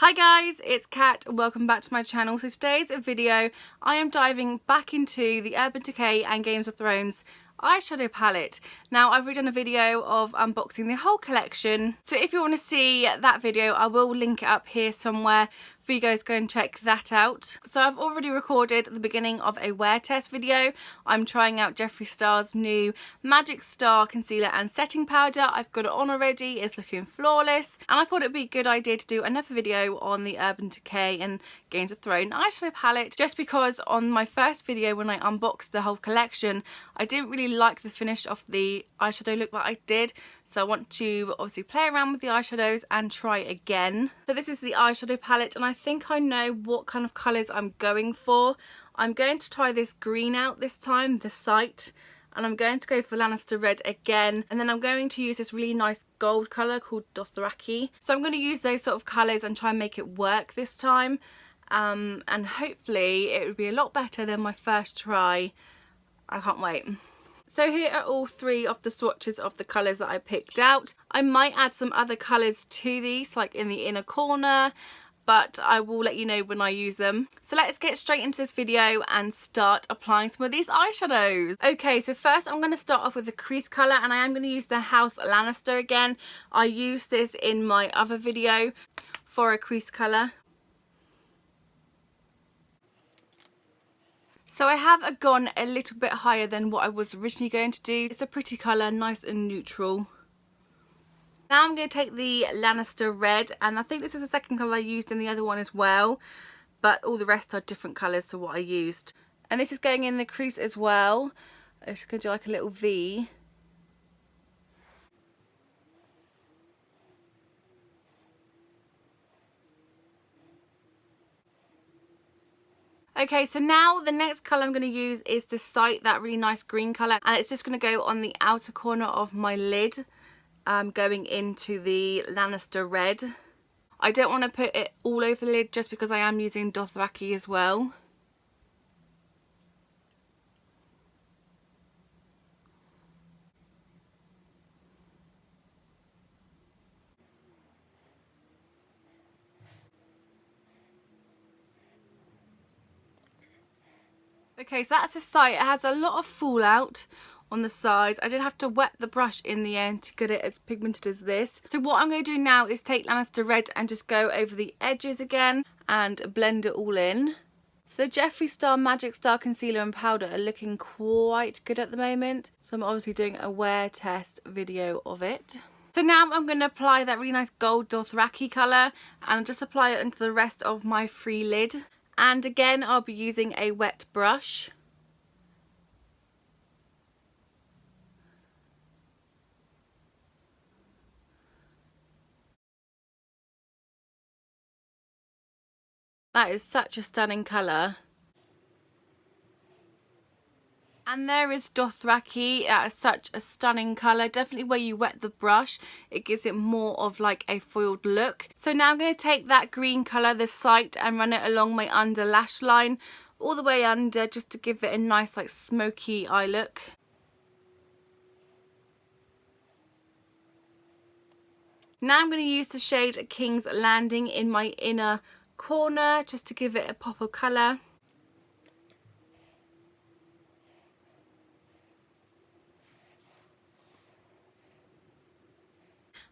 Hi guys, it's Kat and welcome back to my channel. So today's video, I am diving back into the Urban Decay and Games of Thrones eyeshadow palette. Now I've already done a video of unboxing the whole collection, so if you want to see that video I will link it up here somewhere for you guys. Go and check that out. So I've already recorded the beginning of a wear test video. I'm trying out Jeffree Star's new Magic Star concealer and setting powder. I've got it on already, it's looking flawless, and I thought it'd be a good idea to do another video on the Urban Decay and Games of Thrones eyeshadow palette, just because on my first video when I unboxed the whole collection I didn't really like the finish of the eyeshadow look that I did, so I want to obviously play around with the eyeshadows and try again. So this is the eyeshadow palette and I think I know what kind of colours I'm going for. I'm going to try this green out this time, the Sight, and I'm going to go for Lannister Red again, and then I'm going to use this really nice gold colour called Dothraki. So I'm going to use those sort of colours and try and make it work this time, and hopefully it would be a lot better than my first try. I can't wait. So here are all three of the swatches of the colours that I picked out. I might add some other colours to these, like in the inner corner, but I will let you know when I use them. So let's get straight into this video and start applying some of these eyeshadows. Okay, so first I'm going to start off with the crease colour, and I am going to use the House Lannister again. I used this in my other video for a crease colour. So I have gone a little bit higher than what I was originally going to do. It's a pretty colour, nice and neutral. Now I'm going to take the Lannister Red, and I think this is the second colour I used in the other one as well, but all the rest are different colours to what I used. And this is going in the crease as well. I'm just going to do like a little V. Okay, so now the next colour I'm going to use is the Sight, that really nice green colour, and it's just going to go on the outer corner of my lid, going into the Lannister Red. I don't want to put it all over the lid just because I am using Dothraki as well. Okay, so that's the Sight. It has a lot of fallout on the sides. I did have to wet the brush in the end to get it as pigmented as this. So what I'm going to do now is take Lannister Red and just go over the edges again and blend it all in. So the Jeffree Star Magic Star concealer and powder are looking quite good at the moment. So I'm obviously doing a wear test video of it. So now I'm going to apply that really nice gold Dothraki colour and just apply it into the rest of my free lid. And again, I'll be using a wet brush. That is such a stunning colour. And there is Dothraki. That is such a stunning colour. Definitely where you wet the brush, it gives it more of like a foiled look. So now I'm going to take that green colour, the Sight, and run it along my under lash line, all the way under, just to give it a nice like smoky eye look. Now I'm going to use the shade King's Landing in my inner corner, just to give it a pop of colour.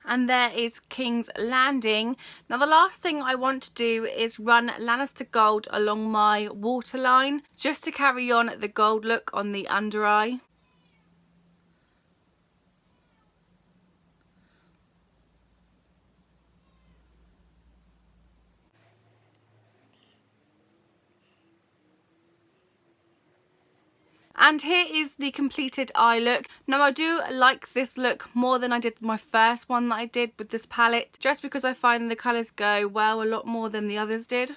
And there is King's Landing. Now the last thing I want to do is run Lannister Gold along my waterline, just to carry on the gold look on the under eye. And here is the completed eye look. Now I do like this look more than I did my first one that I did with this palette, just because I find the colours go well a lot more than the others did.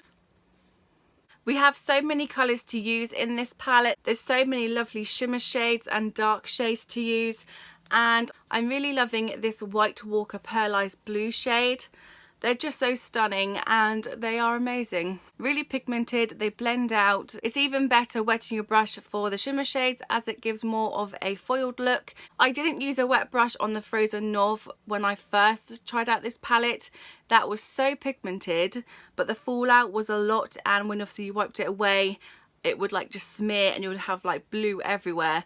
We have so many colours to use in this palette. There's so many lovely shimmer shades and dark shades to use, and I'm really loving this White Walker Pearlized Blue shade. They're just so stunning and they are amazing. Really pigmented, they blend out. It's even better wetting your brush for the shimmer shades as it gives more of a foiled look. I didn't use a wet brush on the Frozen North when I first tried out this palette. That was so pigmented, but the fallout was a lot, and when obviously you wiped it away, it would like just smear and you would have like blue everywhere.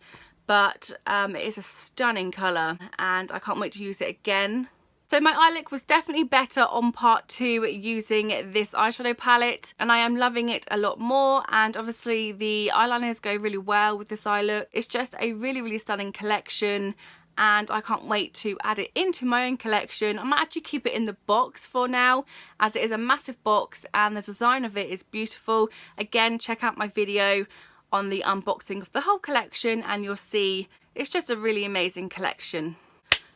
But it is a stunning colour and I can't wait to use it again. So my eye look was definitely better on part 2 using this eyeshadow palette, and I am loving it a lot more, and obviously the eyeliners go really well with this eye look. It's just a really stunning collection and I can't wait to add it into my own collection. I might actually keep it in the box for now as it is a massive box and the design of it is beautiful. Again, check out my video on the unboxing of the whole collection and you'll see it's just a really amazing collection.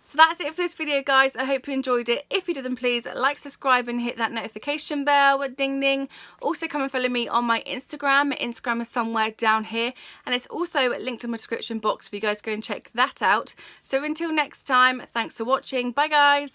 So that's it for this video, guys. I hope you enjoyed it. If you did, then please like, subscribe and hit that notification bell, ding ding. Also come and follow me on my Instagram. My Instagram is somewhere down here and it's also linked in my description box for you guys to go and check that out. So until next time, thanks for watching. Bye guys.